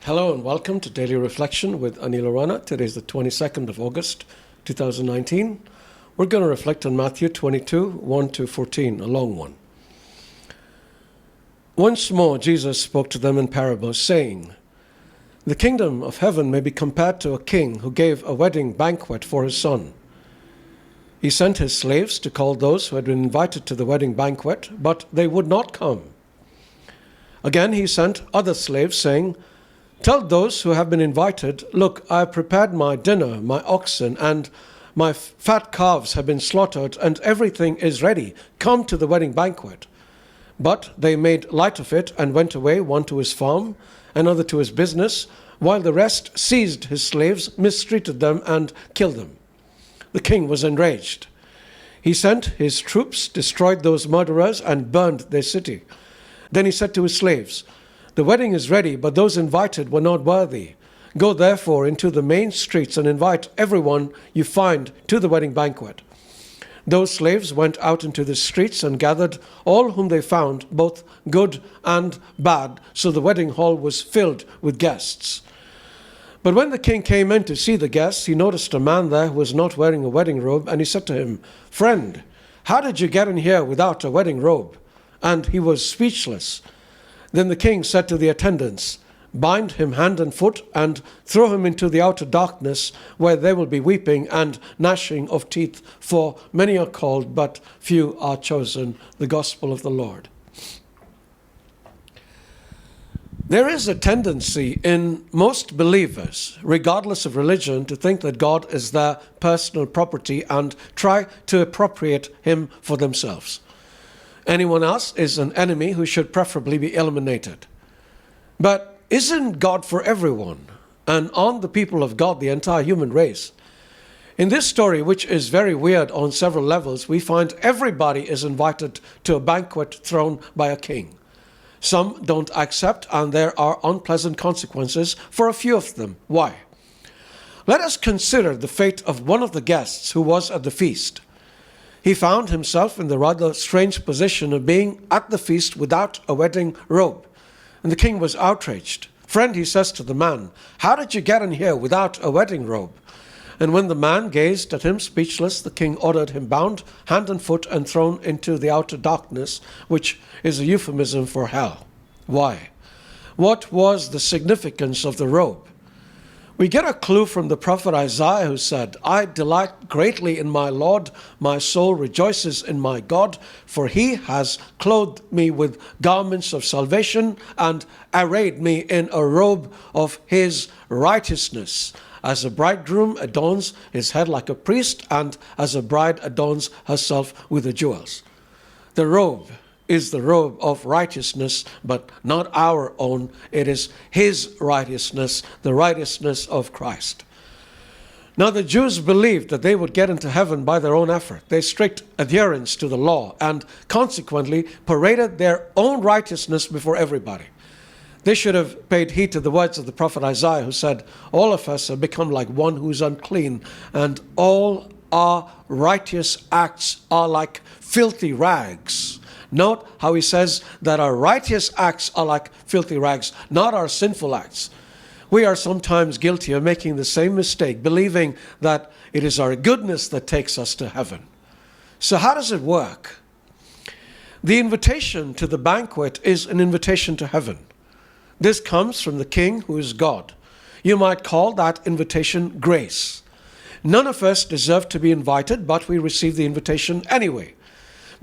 Hello and welcome to Daily Reflection with Aneel Aranha. Today is the 22nd of August, 2019. We're going to reflect on Matthew 22, 1 to 14, a long one. Once more Jesus spoke to them in parables, saying, "The kingdom of heaven may be compared to a king who gave a wedding banquet for his son. He sent his slaves to call those who had been invited to the wedding banquet, but they would not come. Again he sent other slaves, saying, 'Tell those who have been invited, look, I have prepared my dinner, my oxen and my fat calves have been slaughtered, and everything is ready. Come to the wedding banquet.' But they made light of it and went away, one to his farm, another to his business, while the rest seized his slaves, mistreated them, and killed them. The king was enraged. He sent his troops, destroyed those murderers, and burned their city. Then he said to his slaves, 'The wedding is ready, but those invited were not worthy. Go therefore into the main streets and invite everyone you find to the wedding banquet.' Those slaves went out into the streets and gathered all whom they found, both good and bad, so the wedding hall was filled with guests. But when the king came in to see the guests, he noticed a man there who was not wearing a wedding robe, and he said to him, 'Friend, how did you get in here without a wedding robe?' And he was speechless. Then the king said to the attendants, 'Bind him hand and foot and throw him into the outer darkness, where there will be weeping and gnashing of teeth, for many are called, but few are chosen.'" The gospel of the Lord. There is a tendency in most believers, regardless of religion, to think that God is their personal property and try to appropriate him for themselves. Anyone else is an enemy who should preferably be eliminated. But isn't God for everyone? And aren't the people of God the entire human race? In this story, which is very weird on several levels, we find everybody is invited to a banquet thrown by a king. Some don't accept, and there are unpleasant consequences for a few of them. Why? Let us consider the fate of one of the guests who was at the feast. He found himself in the rather strange position of being at the feast without a wedding robe. And the king was outraged. "Friend," he says to the man, "how did you get in here without a wedding robe?" And when the man gazed at him speechless, the king ordered him bound hand and foot and thrown into the outer darkness, which is a euphemism for hell. Why? What was the significance of the robe? We get a clue from the prophet Isaiah, who said, "I delight greatly in my Lord, my soul rejoices in my God, for he has clothed me with garments of salvation and arrayed me in a robe of his righteousness. As a bridegroom adorns his head like a priest, and as a bride adorns herself with the jewels." The robe is the robe of righteousness, but not our own. It is his righteousness, the righteousness of Christ. Now the Jews believed that they would get into heaven by their own effort, their strict adherence to the law, and consequently paraded their own righteousness before everybody. They should have paid heed to the words of the prophet Isaiah, who said, "All of us have become like one who is unclean, and all our righteous acts are like filthy rags." Note how he says that our righteous acts are like filthy rags, not our sinful acts. We are sometimes guilty of making the same mistake, believing that it is our goodness that takes us to heaven. So how does it work? The invitation to the banquet is an invitation to heaven. This comes from the King, who is God. You might call that invitation grace. None of us deserve to be invited, but we receive the invitation anyway.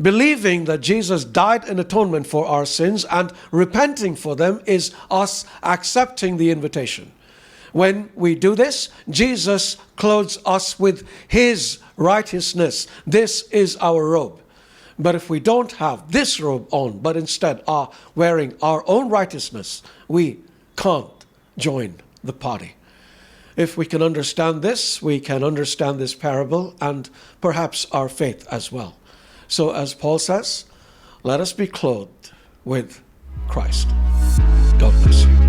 Believing that Jesus died in atonement for our sins and repenting for them is us accepting the invitation. When we do this, Jesus clothes us with his righteousness. This is our robe. But if we don't have this robe on, but instead are wearing our own righteousness, we can't join the party. If we can understand this, we can understand this parable and perhaps our faith as well. So as Paul says, let us be clothed with Christ. God bless you.